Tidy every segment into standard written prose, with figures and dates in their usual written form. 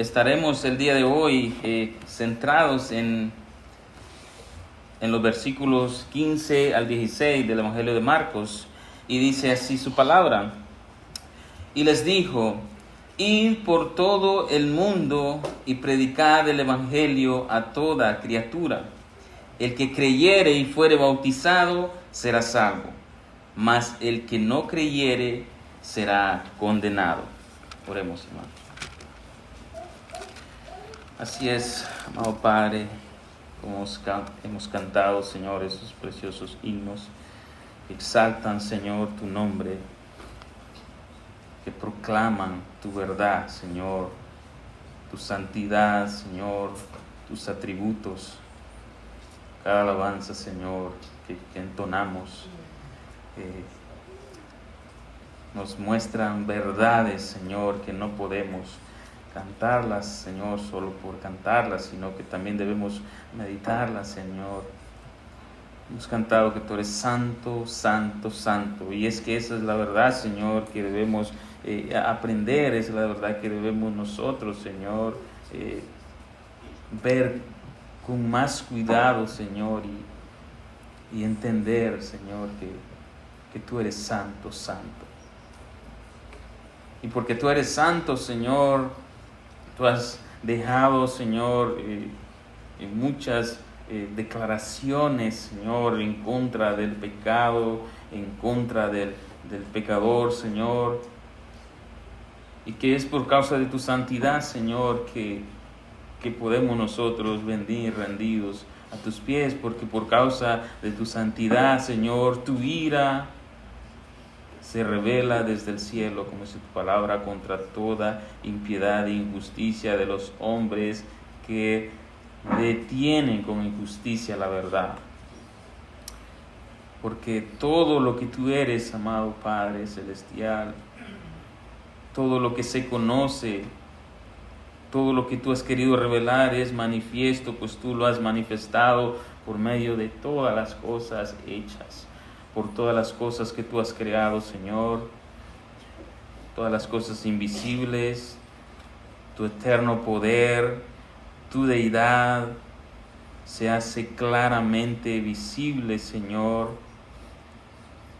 Estaremos el día de hoy centrados en los versículos 15 al 16 del Evangelio de Marcos, y dice así su palabra. Y les dijo: id por todo el mundo y predicad el Evangelio a toda criatura. El que creyere y fuere bautizado será salvo, mas el que no creyere será condenado. Oremos, hermano. Así es, amado Padre, como hemos cantado, Señor, esos preciosos himnos que exaltan, Señor, tu nombre, que proclaman tu verdad, Señor, tu santidad, Señor, tus atributos. Cada alabanza, Señor, que entonamos, nos muestran verdades, Señor, que no podemos cantarlas, Señor, solo por cantarlas, sino que también debemos meditarlas, Señor. Hemos cantado que tú eres santo, santo, santo, y es que esa es la verdad, Señor, que debemos aprender, es la verdad que debemos nosotros, Señor, ver con más cuidado, Señor, y entender, Señor, que tú eres santo, santo. Y porque tú eres santo, Señor, tú has dejado, Señor, muchas declaraciones, Señor, en contra del pecado, en contra del pecador, Señor. Y que es por causa de tu santidad, Señor, que podemos nosotros venir rendidos a tus pies, porque por causa de tu santidad, Señor, tu ira se revela desde el cielo, como dice tu palabra, contra toda impiedad e injusticia de los hombres que detienen con injusticia la verdad. Porque todo lo que tú eres, amado Padre Celestial, todo lo que se conoce, todo lo que tú has querido revelar es manifiesto, pues tú lo has manifestado por medio de todas las cosas hechas, por todas las cosas que tú has creado, Señor, todas las cosas invisibles, tu eterno poder, tu deidad se hace claramente visible, Señor,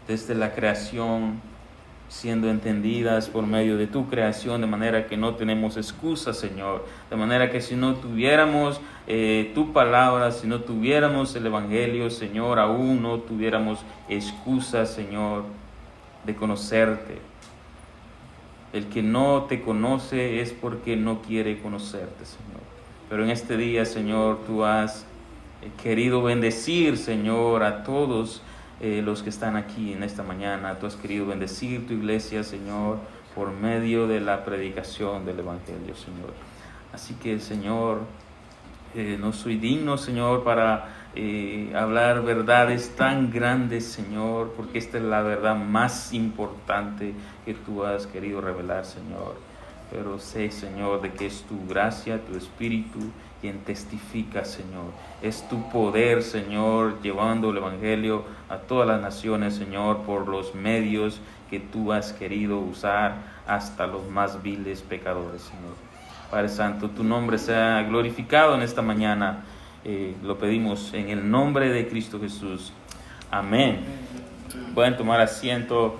desde la creación, siendo entendidas por medio de tu creación, de manera que no tenemos excusa, Señor, de manera que si no tuviéramos tu palabra, si no tuviéramos el Evangelio, Señor, aún no tuviéramos excusa, Señor, de conocerte. El que no te conoce es porque no quiere conocerte, Señor. Pero en este día, Señor, tú has querido bendecir, Señor, a todos los que están aquí en esta mañana. Tú has querido bendecir tu iglesia, Señor, por medio de la predicación del Evangelio, Señor. Así que, Señor, no soy digno, Señor, para hablar verdades tan grandes, Señor, porque esta es la verdad más importante que tú has querido revelar, Señor. Pero sé, Señor, de que es tu gracia, tu Espíritu quien testifica, Señor. Es tu poder, Señor, llevando el Evangelio a todas las naciones, Señor, por los medios que tú has querido usar hasta los más viles pecadores, Señor. Padre Santo, tu nombre sea glorificado en esta mañana. Lo pedimos en el nombre de Cristo Jesús. Amén. Pueden tomar asiento.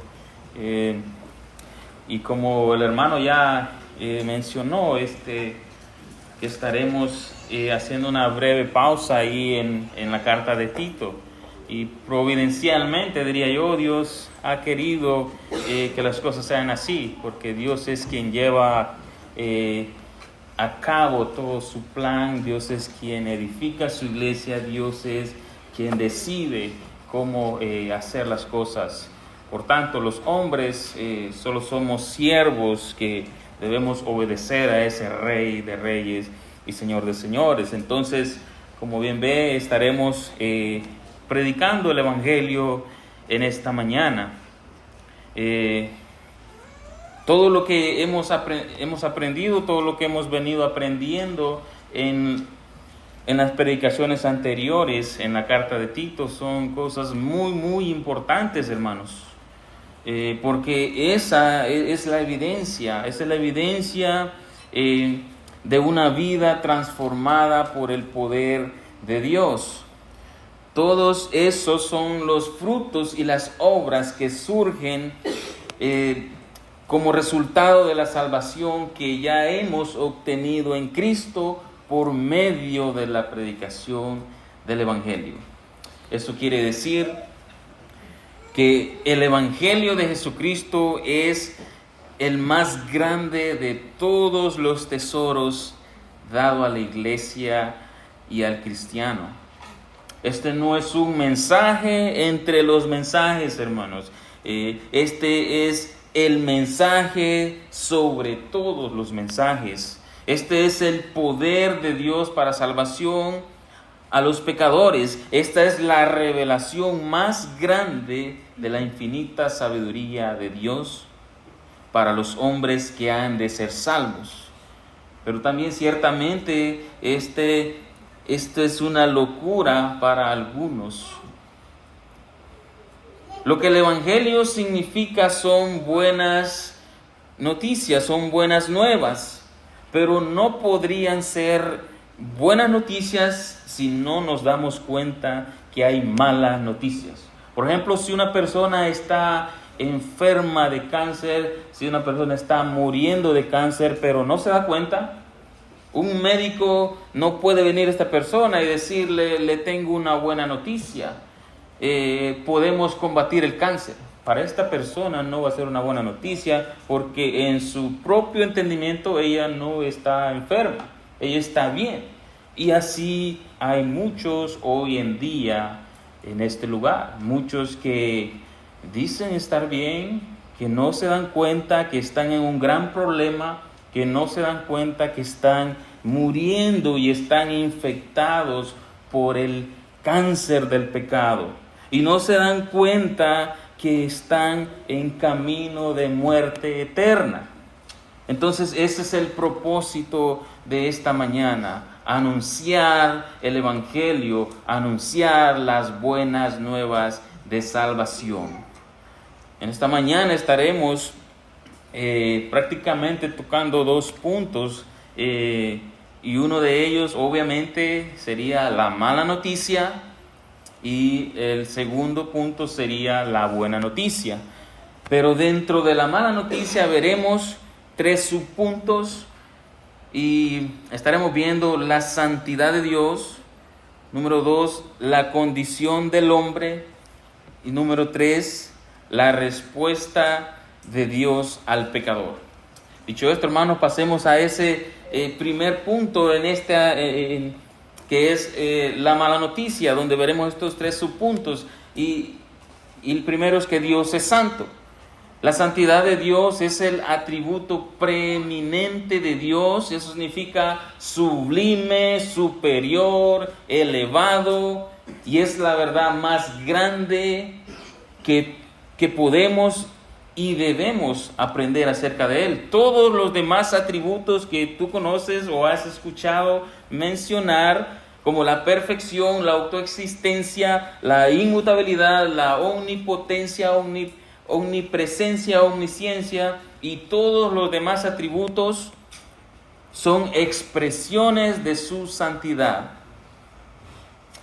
Y como el hermano ya mencionó, que estaremos haciendo una breve pausa ahí en la carta de Tito. Y providencialmente, diría yo, Dios ha querido que las cosas sean así, porque Dios es quien lleva a cabo todo su plan. Dios es quien edifica su iglesia. Dios es quien decide cómo hacer las cosas. Por tanto, los hombres solo somos siervos que debemos obedecer a ese Rey de Reyes y Señor de Señores. Entonces, como bien ve, estaremos predicando el Evangelio en esta mañana. Todo lo que hemos aprendido, todo lo que hemos venido aprendiendo en las predicaciones anteriores, en la carta de Tito, son cosas muy, muy importantes, hermanos. Porque esa es la evidencia, de una vida transformada por el poder de Dios. Todos esos son los frutos y las obras que surgen como resultado de la salvación que ya hemos obtenido en Cristo por medio de la predicación del Evangelio. Eso quiere decir que el Evangelio de Jesucristo es el más grande de todos los tesoros dado a la iglesia y al cristiano. Este no es un mensaje entre los mensajes, hermanos. Este es el mensaje sobre todos los mensajes. Este es el poder de Dios para salvación a los pecadores. Esta es la revelación más grande de la infinita sabiduría de Dios para los hombres que han de ser salvos. Pero también ciertamente esto es una locura para algunos. Lo que el Evangelio significa son buenas noticias, son buenas nuevas, pero no podrían ser buenas noticias si no nos damos cuenta que hay malas noticias. Por ejemplo, si una persona está enferma de cáncer, si una persona está muriendo de cáncer, pero no se da cuenta, un médico no puede venir a esta persona y decirle, le tengo una buena noticia, podemos combatir el cáncer. Para esta persona no va a ser una buena noticia porque en su propio entendimiento ella no está enferma, ella está bien. Y así hay muchos hoy en día en este lugar, muchos que dicen estar bien, que no se dan cuenta que están en un gran problema, que no se dan cuenta que están muriendo y están infectados por el cáncer del pecado. Y no se dan cuenta que están en camino de muerte eterna. Entonces ese es el propósito de esta mañana. Anunciar el Evangelio, anunciar las buenas nuevas de salvación. En esta mañana estaremos prácticamente tocando dos puntos y uno de ellos obviamente sería la mala noticia y el segundo punto sería la buena noticia. Pero dentro de la mala noticia veremos tres subpuntos y estaremos viendo la santidad de Dios, número 2, la condición del hombre y número 3, la respuesta de Dios al pecador. Dicho esto, hermanos, pasemos a ese primer punto en esta, que es la mala noticia, donde veremos estos tres subpuntos. Y el primero es que Dios es santo. La santidad de Dios es el atributo preeminente de Dios. Eso significa sublime, superior, elevado, y es la verdad más grande que podemos y debemos aprender acerca de Él. Todos los demás atributos que tú conoces o has escuchado mencionar, como la perfección, la autoexistencia, la inmutabilidad, la omnipotencia, omnipresencia, omnisciencia y todos los demás atributos son expresiones de su santidad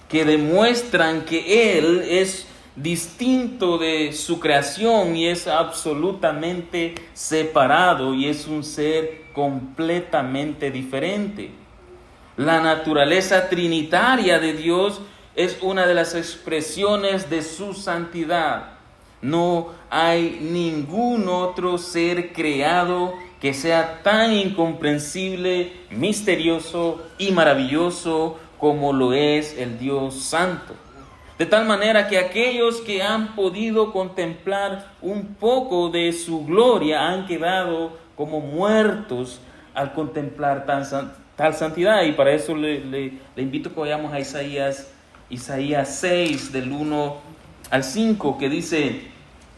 que demuestran que Él es distinto de su creación y es absolutamente separado y es un ser completamente diferente. La naturaleza trinitaria de Dios es una de las expresiones de su santidad. No hay ningún otro ser creado que sea tan incomprensible, misterioso y maravilloso como lo es el Dios Santo. De tal manera que aquellos que han podido contemplar un poco de su gloria han quedado como muertos al contemplar tal santidad. Y para eso le invito a que vayamos a Isaías 6, del 1 al 5, que dice: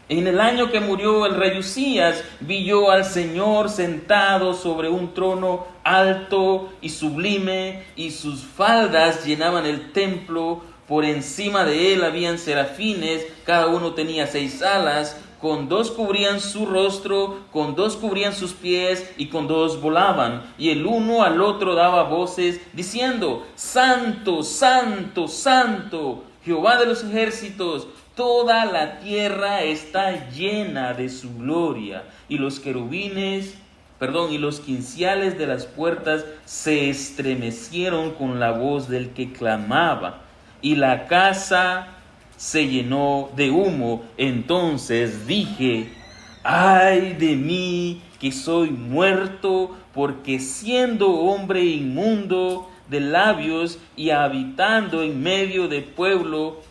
en el año que murió el rey Usías, vi yo al Señor sentado sobre un trono alto y sublime, y sus faldas llenaban el templo. Por encima de él habían serafines, cada uno tenía 6 alas, con 2 cubrían su rostro, con 2 cubrían sus pies, y con 2 volaban. Y el uno al otro daba voces, diciendo: Santo, Santo, Santo, Jehová de los ejércitos, toda la tierra está llena de su gloria. Y los quinciales de las puertas se estremecieron con la voz del que clamaba, y la casa se llenó de humo. Entonces dije: ay de mí, que soy muerto, porque siendo hombre inmundo de labios y habitando en medio de pueblo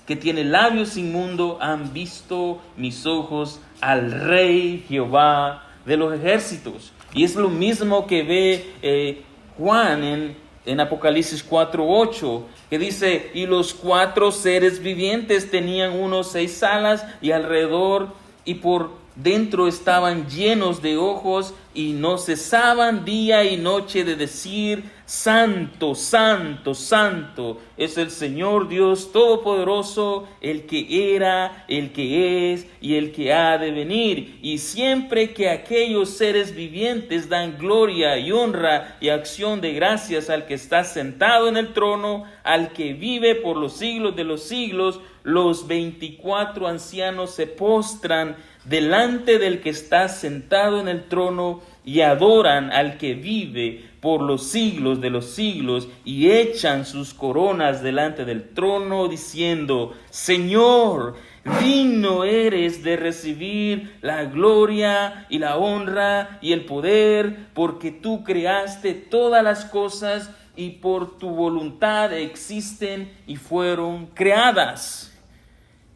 que tiene labios inmundos, han visto mis ojos al Rey Jehová de los ejércitos. Y es lo mismo que ve Juan en Apocalipsis 4:8, que dice: y los 4 seres vivientes tenían 6 alas, y alrededor y por dentro estaban llenos de ojos, y no cesaban día y noche de decir: Santo, Santo, Santo es el Señor Dios Todopoderoso, el que era, el que es y el que ha de venir. Y siempre que aquellos seres vivientes dan gloria y honra y acción de gracias al que está sentado en el trono, al que vive por los siglos de los siglos, los 24 ancianos se postran delante del que está sentado en el trono y adoran al que vive por los siglos de los siglos, y echan sus coronas delante del trono, diciendo: Señor, digno eres de recibir la gloria y la honra y el poder, porque tú creaste todas las cosas, y por tu voluntad existen y fueron creadas.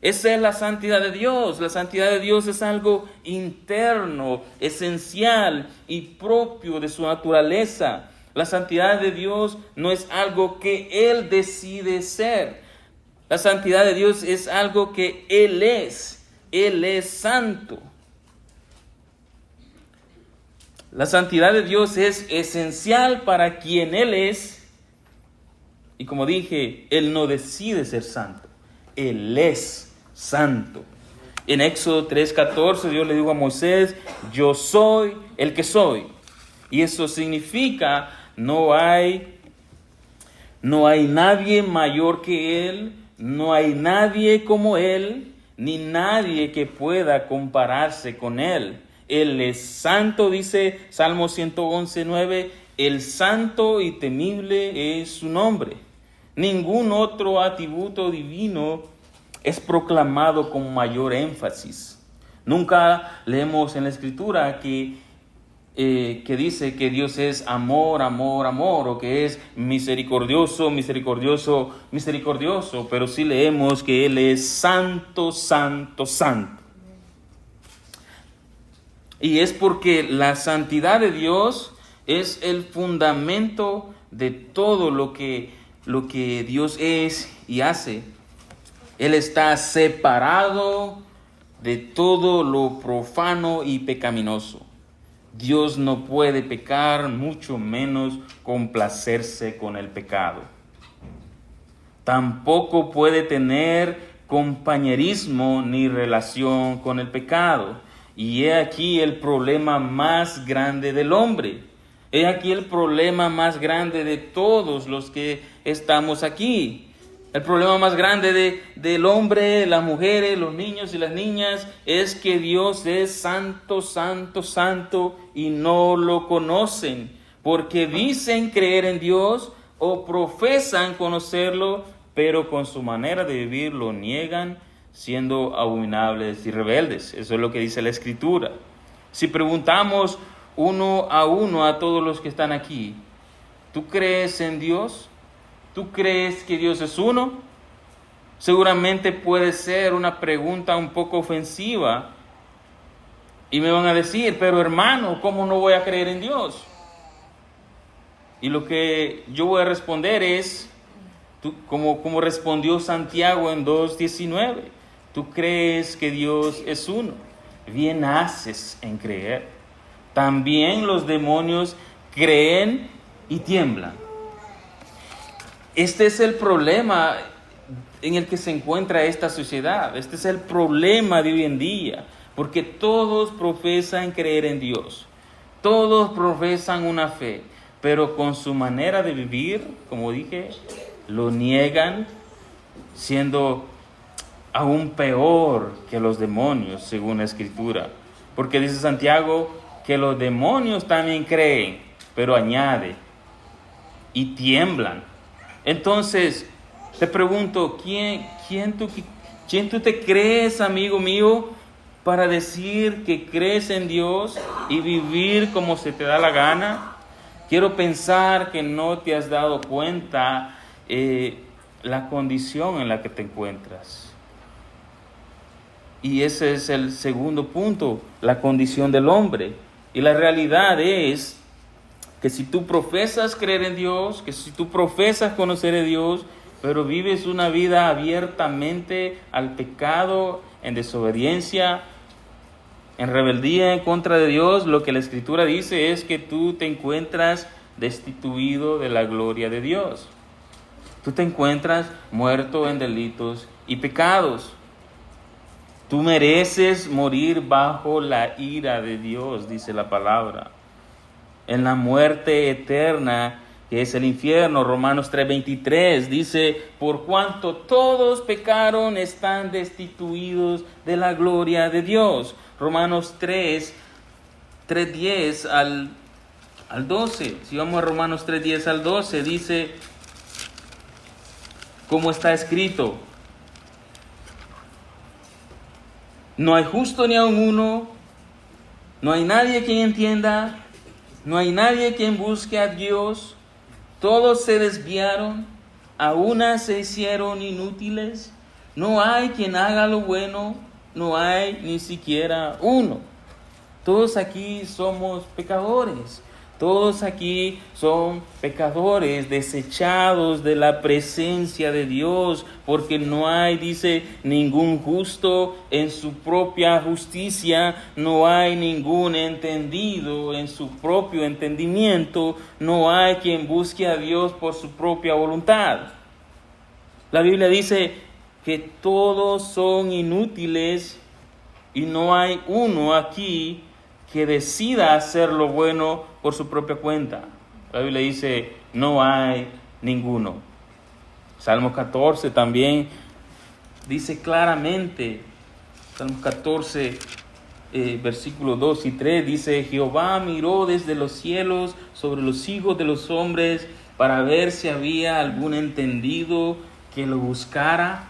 Esa es la santidad de Dios. La santidad de Dios es algo interno, esencial y propio de su naturaleza. La santidad de Dios no es algo que Él decide ser. La santidad de Dios es algo que Él es. Él es santo. La santidad de Dios es esencial para quien Él es. Y como dije, Él no decide ser santo. Él es santo. En Éxodo 3:14 Dios le dijo a Moisés: yo soy el que soy. Y eso significa no hay nadie mayor que Él, no hay nadie como Él, ni nadie que pueda compararse con Él. Él es santo, dice Salmo 111:9, el santo y temible es su nombre. Ningún otro atributo divino es proclamado con mayor énfasis. Nunca leemos en la Escritura que dice que Dios es amor, amor, amor, o que es misericordioso, misericordioso, misericordioso, pero sí leemos que Él es santo, santo, santo. Y es porque la santidad de Dios es el fundamento de todo lo que Dios es y hace. Él está separado de todo lo profano y pecaminoso. Dios no puede pecar, mucho menos complacerse con el pecado. Tampoco puede tener compañerismo ni relación con el pecado. Y he aquí el problema más grande del hombre. He aquí el problema más grande de todos los que estamos aquí. El problema más grande del hombre, las mujeres, los niños y las niñas es que Dios es santo, santo, santo y no lo conocen, porque dicen creer en Dios o profesan conocerlo, pero con su manera de vivir lo niegan, siendo abominables y rebeldes. Eso es lo que dice la Escritura. Si preguntamos uno a todos los que están aquí: ¿tú crees en Dios? ¿Tú crees que Dios es uno? Seguramente puede ser una pregunta un poco ofensiva. Y me van a decir: pero hermano, ¿cómo no voy a creer en Dios? Y lo que yo voy a responder es, como respondió Santiago en 2:19. ¿Tú crees que Dios es uno? Bien haces en creer. También los demonios creen y tiemblan. Este es el problema en el que se encuentra esta sociedad. Este es el problema de hoy en día, porque todos profesan creer en Dios, todos profesan una fe, pero con su manera de vivir, como dije, lo niegan, siendo aún peor que los demonios, según la Escritura. Porque dice Santiago que los demonios también creen, pero añade, y tiemblan. Entonces, te pregunto, ¿quién tú te crees, amigo mío, para decir que crees en Dios y vivir como se te da la gana? Quiero pensar que no te has dado cuenta la condición en la que te encuentras. Y ese es el segundo punto, la condición del hombre. Y la realidad es que si tú profesas creer en Dios, que si tú profesas conocer a Dios, pero vives una vida abiertamente al pecado, en desobediencia, en rebeldía en contra de Dios, lo que la Escritura dice es que tú te encuentras destituido de la gloria de Dios. Tú te encuentras muerto en delitos y pecados. Tú mereces morir bajo la ira de Dios, dice la palabra, en la muerte eterna, que es el infierno. Romanos 3:23 dice, por cuanto todos pecaron, están destituidos de la gloria de Dios. Romanos 3:10 al 12. Si vamos a Romanos 3:10 al 12, dice, como está escrito, no hay justo ni aun uno, no hay nadie quien entienda, no hay nadie quien busque a Dios. Todos se desviaron, a una se hicieron inútiles. No hay quien haga lo bueno, no hay ni siquiera uno. Todos aquí somos pecadores. Todos aquí son pecadores, desechados de la presencia de Dios, porque no hay, dice, ningún justo en su propia justicia, no hay ningún entendido en su propio entendimiento, no hay quien busque a Dios por su propia voluntad. La Biblia dice que todos son inútiles y no hay uno aquí que decida hacer lo bueno por su propia cuenta. La Biblia dice, no hay ninguno. Salmo 14 también dice claramente, Salmo 14, versículos 2 y 3, dice, Jehová miró desde los cielos sobre los hijos de los hombres para ver si había algún entendido que lo buscara.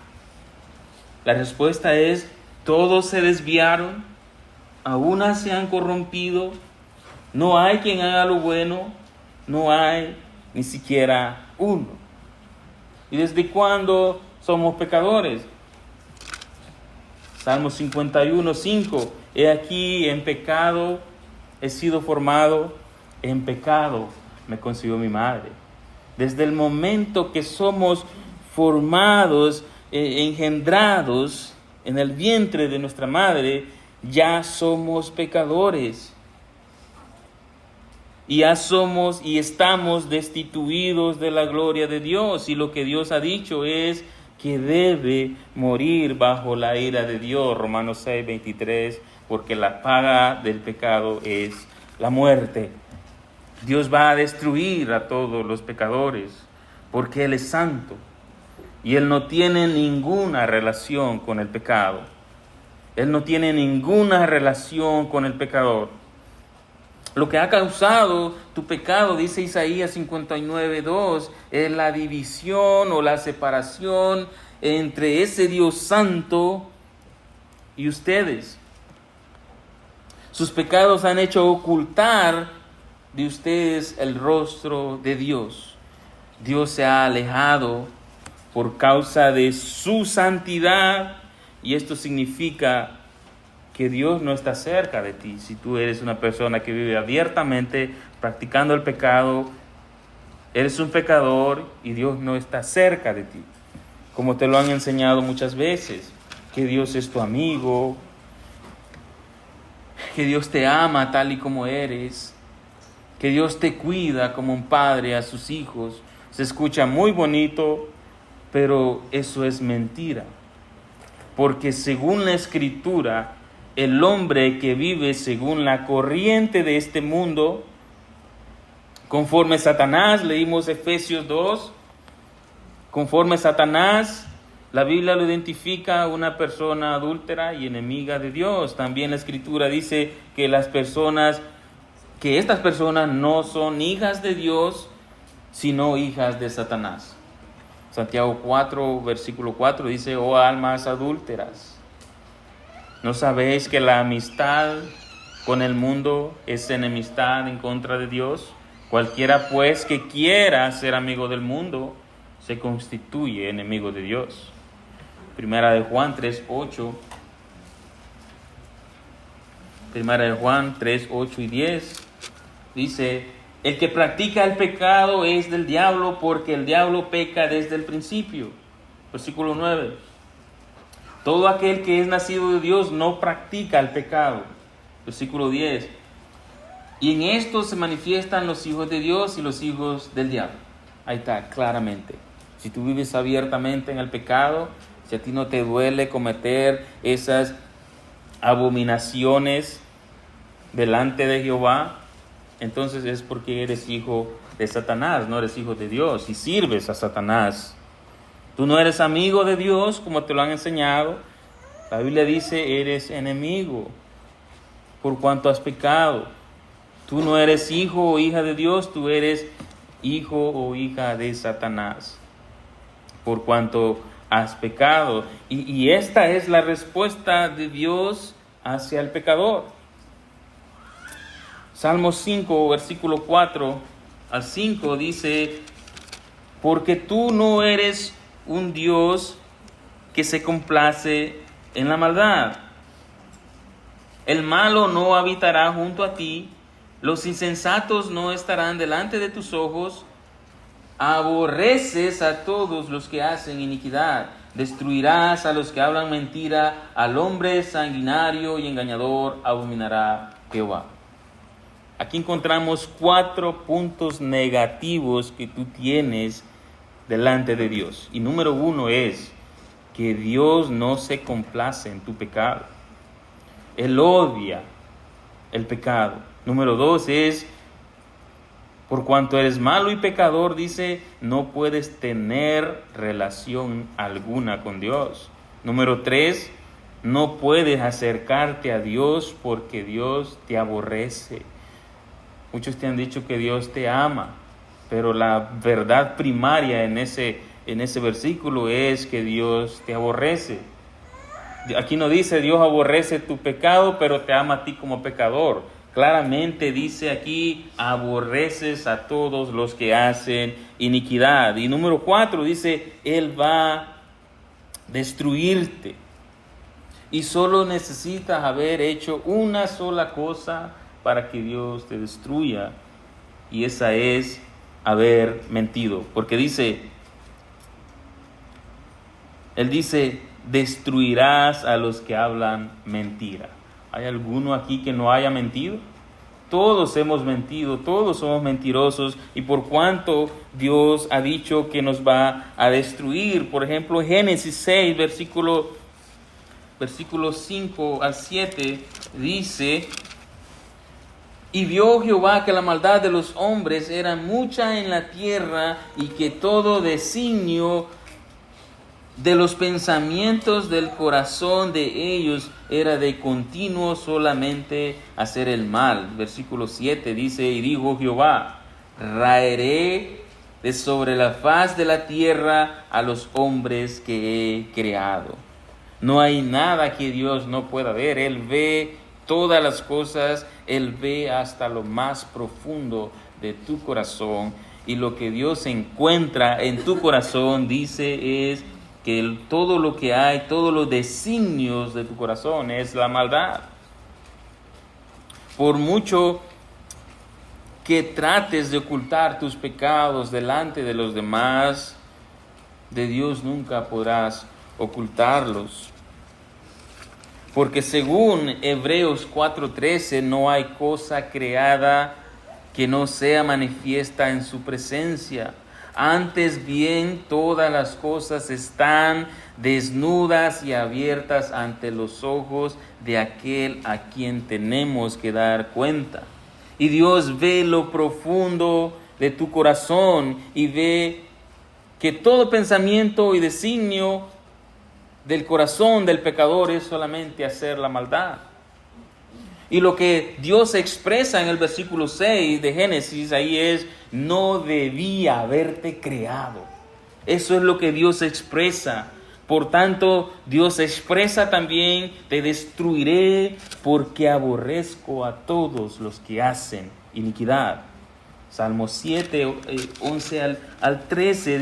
La respuesta es, todos se desviaron, a una se han corrompido, no hay quien haga lo bueno, no hay ni siquiera uno. ¿Y desde cuándo somos pecadores? Salmo 51:5, he aquí en pecado he sido formado, en pecado me concibió mi madre. Desde el momento que somos formados, engendrados en el vientre de nuestra madre, ya somos pecadores. Y ya somos y estamos destituidos de la gloria de Dios. Y lo que Dios ha dicho es que debe morir bajo la ira de Dios. Romanos 6:23, porque la paga del pecado es la muerte. Dios va a destruir a todos los pecadores, porque Él es santo. Y Él no tiene ninguna relación con el pecado. Él no tiene ninguna relación con el pecador. Lo que ha causado tu pecado, dice Isaías 59:2, es la división o la separación entre ese Dios santo y ustedes. Sus pecados han hecho ocultar de ustedes el rostro de Dios. Dios se ha alejado por causa de su santidad. Y esto significa que Dios no está cerca de ti. Si tú eres una persona que vive abiertamente practicando el pecado, eres un pecador y Dios no está cerca de ti. Como te lo han enseñado muchas veces, que Dios es tu amigo, que Dios te ama tal y como eres, que Dios te cuida como un padre a sus hijos. Se escucha muy bonito, Pero eso es mentira. Porque según la Escritura, el hombre que vive según la corriente de este mundo, conforme Satanás, leímos Efesios 2, conforme Satanás, la Biblia lo identifica una persona adúltera y enemiga de Dios. También la Escritura dice que estas personas no son hijas de Dios, sino hijas de Satanás. Santiago 4, versículo 4 dice: oh almas adúlteras, ¿no sabéis que la amistad con el mundo es enemistad en contra de Dios? Cualquiera pues que quiera ser amigo del mundo se constituye enemigo de Dios. Primera de Juan 3:8. Primera de Juan 3:8 y 10 dice: el que practica el pecado es del diablo, porque el diablo peca desde el principio. Versículo 9. Todo aquel que es nacido de Dios no practica el pecado. Versículo 10. Y en esto se manifiestan los hijos de Dios y los hijos del diablo. Ahí está, claramente. Si tú vives abiertamente en el pecado, si a ti no te duele cometer esas abominaciones delante de Jehová, entonces es porque eres hijo de Satanás, no eres hijo de Dios y sirves a Satanás. Tú no eres amigo de Dios como te lo han enseñado. La Biblia dice: eres enemigo por cuanto has pecado. Tú no eres hijo o hija de Dios, tú eres hijo o hija de Satanás por cuanto has pecado. Y esta es la respuesta de Dios hacia el pecador. Salmo 5, versículo 4 al 5 dice: porque tú no eres un Dios que se complace en la maldad. El malo no habitará junto a ti, los insensatos no estarán delante de tus ojos. Aborreces a todos los que hacen iniquidad, destruirás a los que hablan mentira, al hombre sanguinario y engañador abominará Jehová. Aquí encontramos 4 puntos negativos que tú tienes delante de Dios. Y número 1 es que Dios no se complace en tu pecado. Él odia el pecado. Número 2 es: por cuanto eres malo y pecador, dice, no puedes tener relación alguna con Dios. Número 3, no puedes acercarte a Dios porque Dios te aborrece. Muchos te han dicho que Dios te ama, pero la verdad primaria en ese versículo es que Dios te aborrece. Aquí no dice Dios aborrece tu pecado, pero te ama a ti como pecador. Claramente dice aquí: aborreces a todos los que hacen iniquidad. Y número 4 dice: Él va a destruirte. Y solo necesitas haber hecho una sola cosa para que Dios te destruya. Y esa es haber mentido. Porque Él dice: destruirás a los que hablan mentira. ¿Hay alguno aquí que no haya mentido? Todos hemos mentido, todos somos mentirosos, y por cuanto Dios ha dicho que nos va a destruir. Por ejemplo, Génesis 6, versículos 5 al 7, dice: y vio Jehová que la maldad de los hombres era mucha en la tierra, y que todo designio de los pensamientos del corazón de ellos era de continuo solamente hacer el mal. Versículo 7 dice: y dijo Jehová: raeré de sobre la faz de la tierra a los hombres que he creado. No hay nada que Dios no pueda ver. Él ve todas las cosas, Él ve hasta lo más profundo de tu corazón. Y lo que Dios encuentra en tu corazón, dice, es que todo lo que hay, todos los designios de tu corazón es la maldad. Por mucho que trates de ocultar tus pecados delante de los demás, de Dios nunca podrás ocultarlos. Porque según Hebreos 4:13, no hay cosa creada que no sea manifiesta en su presencia. Antes bien, todas las cosas están desnudas y abiertas ante los ojos de aquel a quien tenemos que dar cuenta. Y Dios ve lo profundo de tu corazón y ve que todo pensamiento y designio del corazón del pecador es solamente hacer la maldad. Y lo que Dios expresa en el versículo 6 de Génesis ahí es: no debía haberte creado. Eso es lo que Dios expresa. Por tanto, Dios expresa también: te destruiré porque aborrezco a todos los que hacen iniquidad. Salmo 7, 11 al 13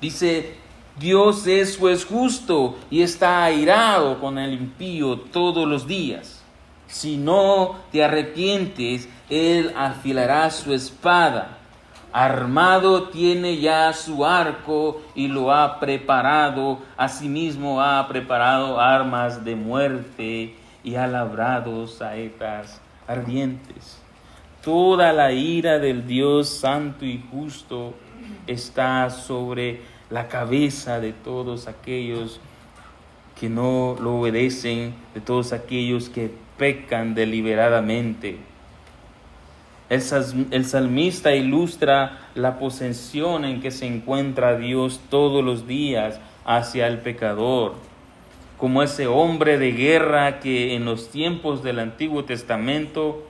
dice, Dios es juez justo y está airado con el impío todos los días. Si no te arrepientes, Él afilará su espada. Armado tiene ya su arco y lo ha preparado. Asimismo ha preparado armas de muerte y ha labrado saetas ardientes. Toda la ira del Dios santo y justo está sobre la cabeza de todos aquellos que no lo obedecen, de todos aquellos que pecan deliberadamente. El salmista ilustra la posesión en que se encuentra Dios todos los días hacia el pecador, como ese hombre de guerra que en los tiempos del Antiguo Testamento,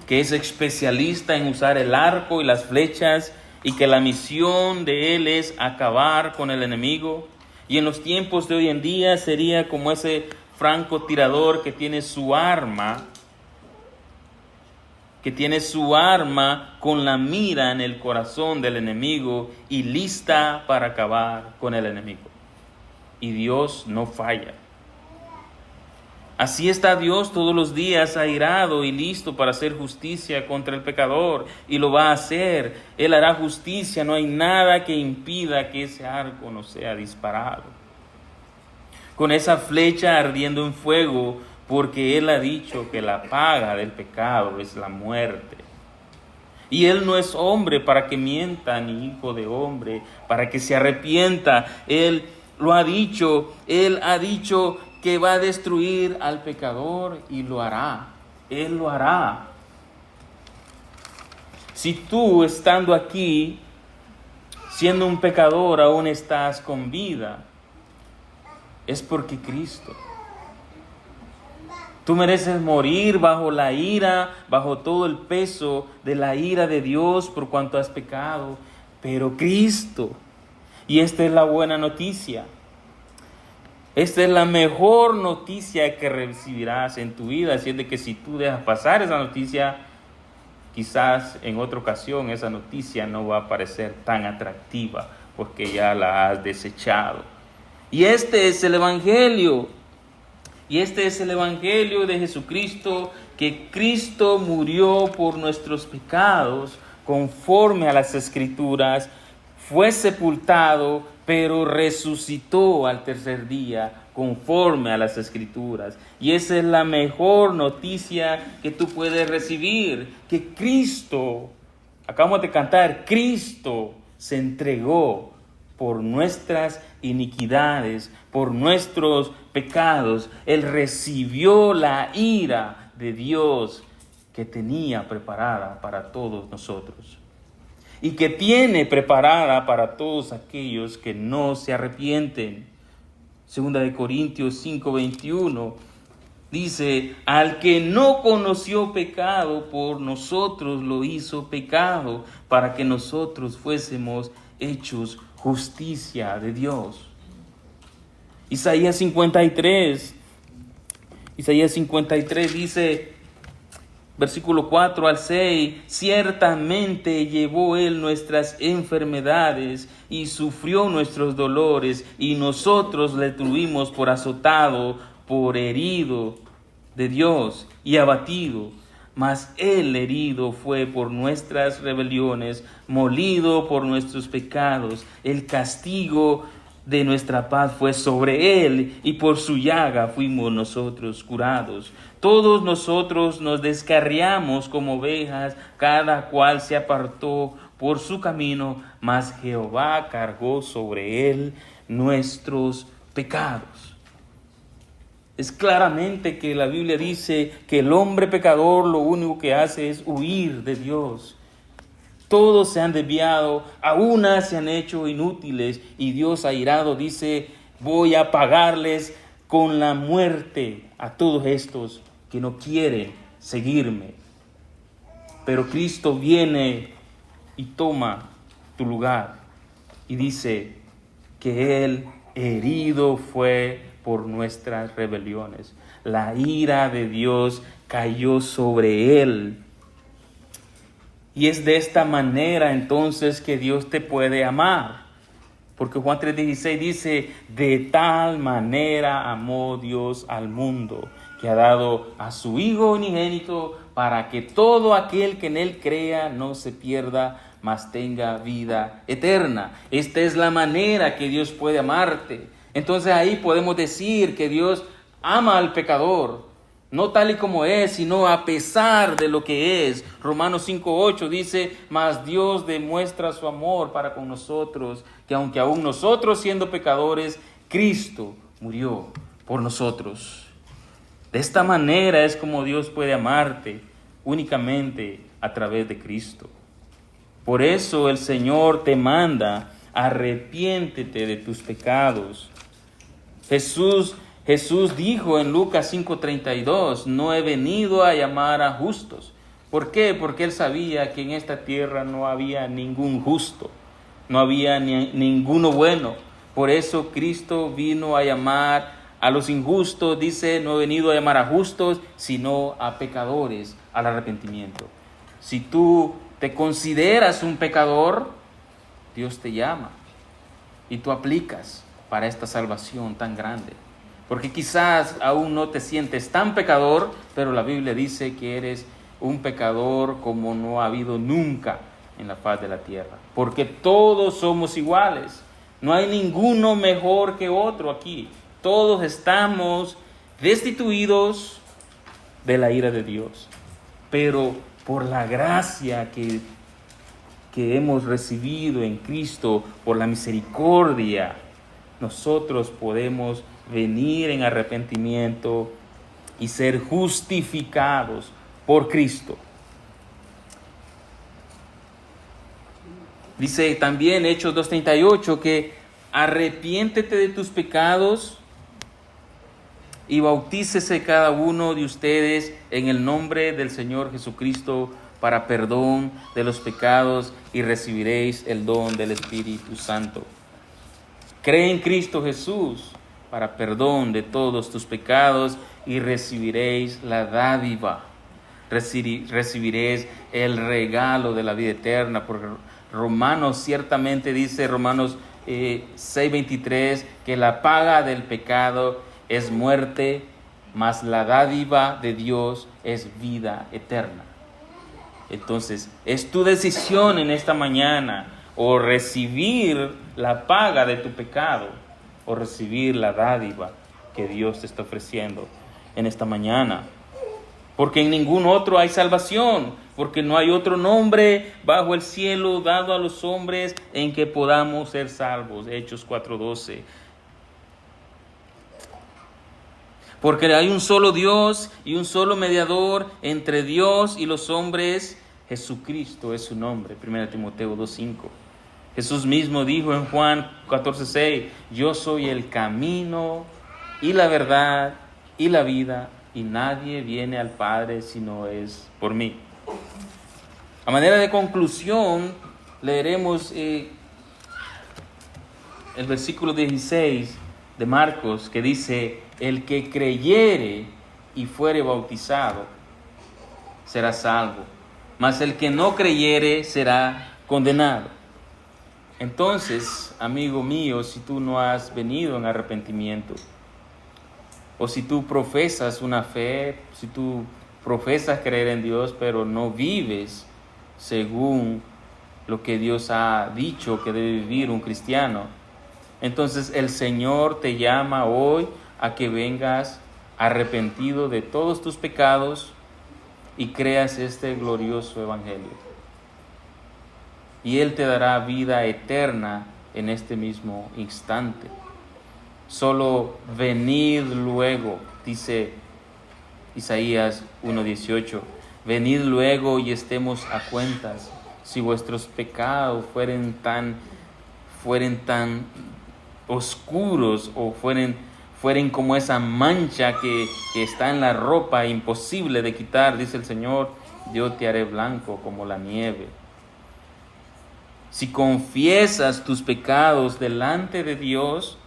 que es especialista en usar el arco y las flechas, y que la misión de él es acabar con el enemigo. Y en los tiempos de hoy en día sería como ese francotirador que tiene su arma con la mira en el corazón del enemigo y lista para acabar con el enemigo. Y Dios no falla. Así está Dios todos los días airado y listo para hacer justicia contra el pecador, y lo va a hacer. Él hará justicia, no hay nada que impida que ese arco no sea disparado. Con esa flecha ardiendo en fuego, porque Él ha dicho que la paga del pecado es la muerte. Y Él no es hombre para que mienta, ni hijo de hombre para que se arrepienta. Él lo ha dicho, Él ha dicho que va a destruir al pecador y lo hará. Él lo hará. Si tú, estando aquí, siendo un pecador, aún estás con vida, es porque Cristo. Tú mereces morir bajo la ira, bajo todo el peso de la ira de Dios por cuanto has pecado, pero Cristo. Y esta es la buena noticia. Esta es la mejor noticia que recibirás en tu vida. Así es de que si tú dejas pasar esa noticia, quizás en otra ocasión esa noticia no va a parecer tan atractiva porque ya la has desechado. Y este es el Evangelio. Y este es el Evangelio de Jesucristo, que Cristo murió por nuestros pecados conforme a las Escrituras, fue sepultado, pero resucitó al tercer día conforme a las Escrituras. Y esa es la mejor noticia que tú puedes recibir, que Cristo, acabamos de cantar, Cristo se entregó por nuestras iniquidades, por nuestros pecados. Él recibió la ira de Dios que tenía preparada para todos nosotros y que tiene preparada para todos aquellos que no se arrepienten. 2 de Corintios 5:21 dice: al que no conoció pecado, por nosotros lo hizo pecado, para que nosotros fuésemos hechos justicia de Dios. Isaías 53 dice, versículo 4 al 6, ciertamente llevó Él nuestras enfermedades y sufrió nuestros dolores, y nosotros le tuvimos por azotado, por herido de Dios y abatido. Mas Él herido fue por nuestras rebeliones, molido por nuestros pecados. El castigo de nuestra paz fue sobre Él, y por su llaga fuimos nosotros curados. Todos nosotros nos descarriamos como ovejas, cada cual se apartó por su camino, mas Jehová cargó sobre él nuestros pecados. Es claramente que la Biblia dice que el hombre pecador lo único que hace es huir de Dios. Todos se han desviado, a una se han hecho inútiles, y Dios airado dice: voy a pagarles con la muerte a todos estos que no quieren seguirme. Pero Cristo viene y toma tu lugar y dice que Él herido fue por nuestras rebeliones. La ira de Dios cayó sobre Él. Y es de esta manera entonces que Dios te puede amar. Porque Juan 3:16 dice: de tal manera amó Dios al mundo, que ha dado a su Hijo unigénito, para que todo aquel que en Él crea no se pierda, mas tenga vida eterna. Esta es la manera que Dios puede amarte. Entonces ahí podemos decir que Dios ama al pecador, no tal y como es, sino a pesar de lo que es. Romanos 5:8 dice: mas Dios demuestra su amor para con nosotros, que aunque aún nosotros siendo pecadores, Cristo murió por nosotros. De esta manera es como Dios puede amarte, únicamente a través de Cristo. Por eso el Señor te manda: arrepiéntete de tus pecados. Jesús dijo en Lucas 5:32: no he venido a llamar a justos. ¿Por qué? Porque Él sabía que en esta tierra no había ningún justo, no había ninguno bueno. Por eso Cristo vino a llamar a los injustos. Dice: no he venido a llamar a justos, sino a pecadores al arrepentimiento. Si tú te consideras un pecador, Dios te llama y tú aplicas para esta salvación tan grande. Porque quizás aún no te sientes tan pecador, pero la Biblia dice que eres un pecador como no ha habido nunca en la faz de la tierra. Porque todos somos iguales. No hay ninguno mejor que otro aquí. Todos estamos destituidos de la ira de Dios. Pero por la gracia que hemos recibido en Cristo, por la misericordia, nosotros podemos venir en arrepentimiento y ser justificados por Cristo. Dice también Hechos 2:38 que arrepiéntete de tus pecados y bautícese cada uno de ustedes en el nombre del Señor Jesucristo para perdón de los pecados, y recibiréis el don del Espíritu Santo. Cree en Cristo Jesús para perdón de todos tus pecados y recibiréis la dádiva. Recibiréis el regalo de la vida eterna. Porque Romanos ciertamente dice, Romanos 6:23, que la paga del pecado es muerte, mas la dádiva de Dios es vida eterna. Entonces, es tu decisión en esta mañana: o recibir la paga de tu pecado, o recibir la dádiva que Dios te está ofreciendo en esta mañana. Porque en ningún otro hay salvación, porque no hay otro nombre bajo el cielo dado a los hombres en que podamos ser salvos. Hechos 4:12. Porque hay un solo Dios y un solo mediador entre Dios y los hombres, Jesucristo es su nombre. 1 Timoteo 2:5. Jesús mismo dijo en Juan 14:6: yo soy el camino y la verdad y la vida, y nadie viene al Padre si no es por mí. A manera de conclusión, leeremos el versículo 16 de Marcos, que dice: el que creyere y fuere bautizado será salvo, mas el que no creyere será condenado. Entonces, amigo mío, si tú no has venido en arrepentimiento, o si tú profesas una fe, si tú profesas creer en Dios, pero no vives según lo que Dios ha dicho que debe vivir un cristiano, entonces el Señor te llama hoy a que vengas arrepentido de todos tus pecados y creas este glorioso evangelio. y Él te dará vida eterna en este mismo instante. Solo venid luego, dice Isaías 1:18, venid luego y estemos a cuentas. Si vuestros pecados fueren tan oscuros o fueren como esa mancha que está en la ropa, imposible de quitar, dice el Señor, yo te haré blanco como la nieve. Si confiesas tus pecados delante de Dios,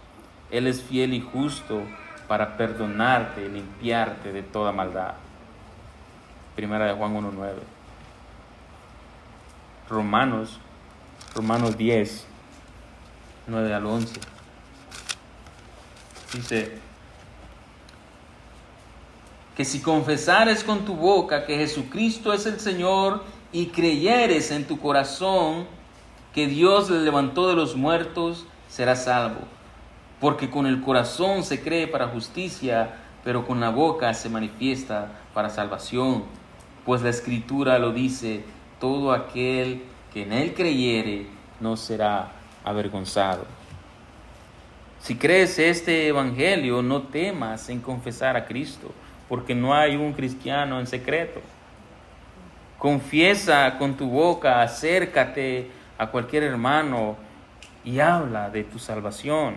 Él es fiel y justo para perdonarte y limpiarte de toda maldad. Primera de Juan 1:9. Romanos 10, 9 al 11. Dice que si confesares con tu boca que Jesucristo es el Señor y creyeres en tu corazón que Dios le levantó de los muertos, serás salvo. Porque con el corazón se cree para justicia, pero con la boca se manifiesta para salvación. Pues la Escritura lo dice, todo aquel que en Él creyere no será avergonzado. Si crees este evangelio, no temas en confesar a Cristo, porque no hay un cristiano en secreto. Confiesa con tu boca, acércate a cualquier hermano y habla de tu salvación,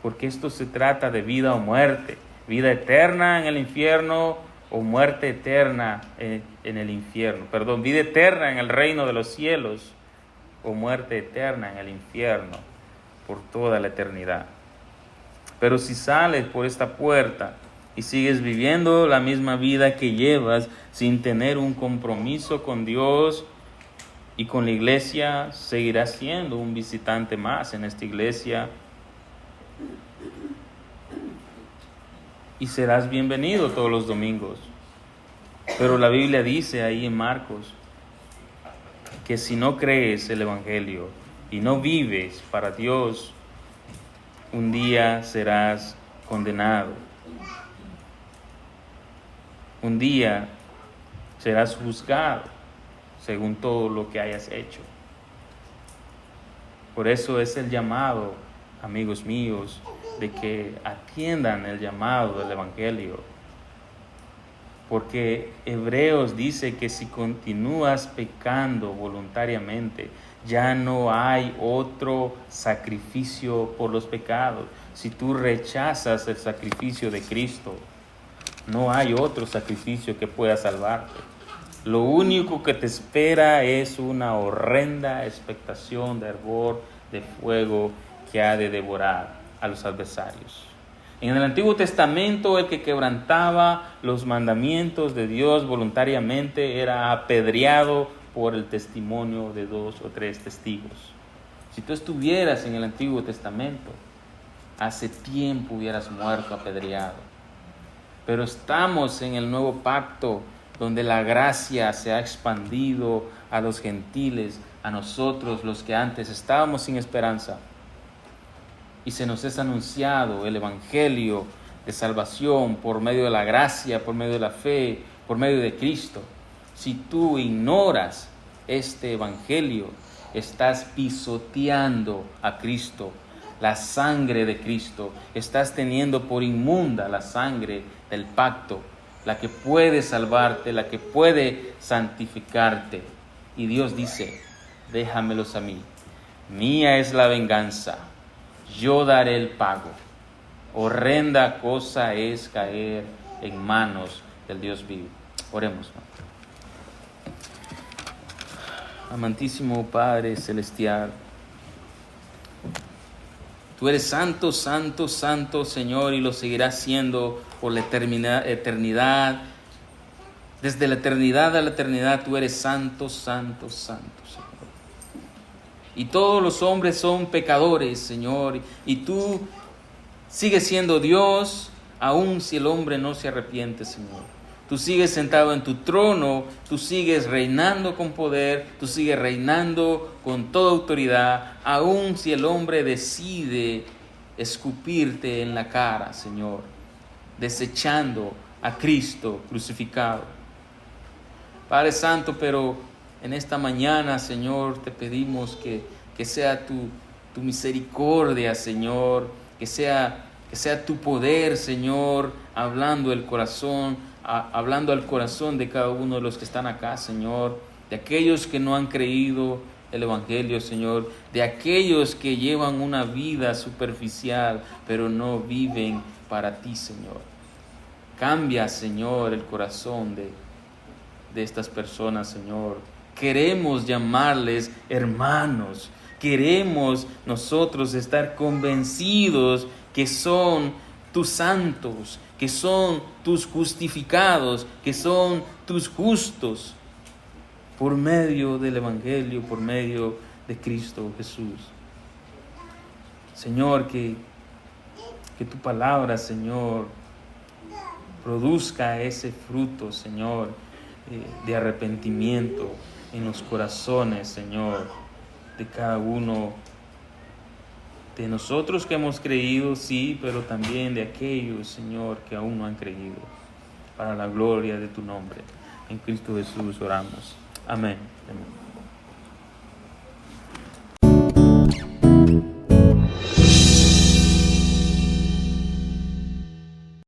porque esto se trata de vida o muerte, vida eterna en el infierno o muerte eterna en el infierno. Perdón, vida eterna en el reino de los cielos o muerte eterna en el infierno por toda la eternidad. Pero si sales por esta puerta y sigues viviendo la misma vida que llevas sin tener un compromiso con Dios y con la iglesia, seguirás siendo un visitante más en esta iglesia y serás bienvenido todos los domingos. Pero la Biblia dice ahí en Marcos que si no crees el evangelio y no vives para Dios, un día serás condenado. Un día serás juzgado según todo lo que hayas hecho. Por eso es el llamado, amigos míos, de que atiendan el llamado del evangelio. Porque Hebreos dice que si continúas pecando voluntariamente, ya no hay otro sacrificio por los pecados. Si tú rechazas el sacrificio de Cristo, no hay otro sacrificio que pueda salvarte. Lo único que te espera es una horrenda expectación de hervor, de fuego que ha de devorar a los adversarios. En el Antiguo Testamento, el que quebrantaba los mandamientos de Dios voluntariamente era apedreado por el testimonio de 2 o 3 testigos. Si tú estuvieras en el Antiguo Testamento, hace tiempo hubieras muerto apedreado. Pero estamos en el nuevo pacto, donde la gracia se ha expandido a los gentiles, a nosotros los que antes estábamos sin esperanza. Y se nos es anunciado el evangelio de salvación por medio de la gracia, por medio de la fe, por medio de Cristo. Si tú ignoras este evangelio, estás pisoteando a Cristo, la sangre de Cristo. Estás teniendo por inmunda la sangre del pacto, la que puede salvarte, la que puede santificarte. Y Dios dice, déjamelos a mí. Mía es la venganza, yo daré el pago. Horrenda cosa es caer en manos del Dios vivo. Oremos, ¿no? Amantísimo Padre Celestial, tú eres santo, santo, santo, Señor, y lo seguirás siendo por la eternidad. Desde la eternidad a la eternidad, tú eres santo, santo, santo, Señor. Y todos los hombres son pecadores, Señor, y tú sigues siendo Dios, aun si el hombre no se arrepiente, Señor. Tú sigues sentado en tu trono, tú sigues reinando con poder, tú sigues reinando con toda autoridad, aun si el hombre decide escupirte en la cara, Señor, desechando a Cristo crucificado. Padre Santo, pero En esta mañana, Señor, te pedimos que sea tu misericordia, Señor, que sea tu poder, Señor, hablando al corazón de cada uno de los que están acá, Señor, de aquellos que no han creído el Evangelio, Señor, de aquellos que llevan una vida superficial, pero no viven para ti, Señor. Cambia, Señor, el corazón de estas personas, Señor. Queremos llamarles hermanos. Queremos nosotros estar convencidos que son tus santos, que son tus justificados, que son tus justos, por medio del Evangelio, por medio de Cristo Jesús. Señor, que tu palabra, Señor, produzca ese fruto, Señor, de arrepentimiento en los corazones, Señor, de cada uno de nosotros que hemos creído, sí, pero también de aquellos, Señor, que aún no han creído, para la gloria de tu nombre. En Cristo Jesús oramos. Amén. Amén.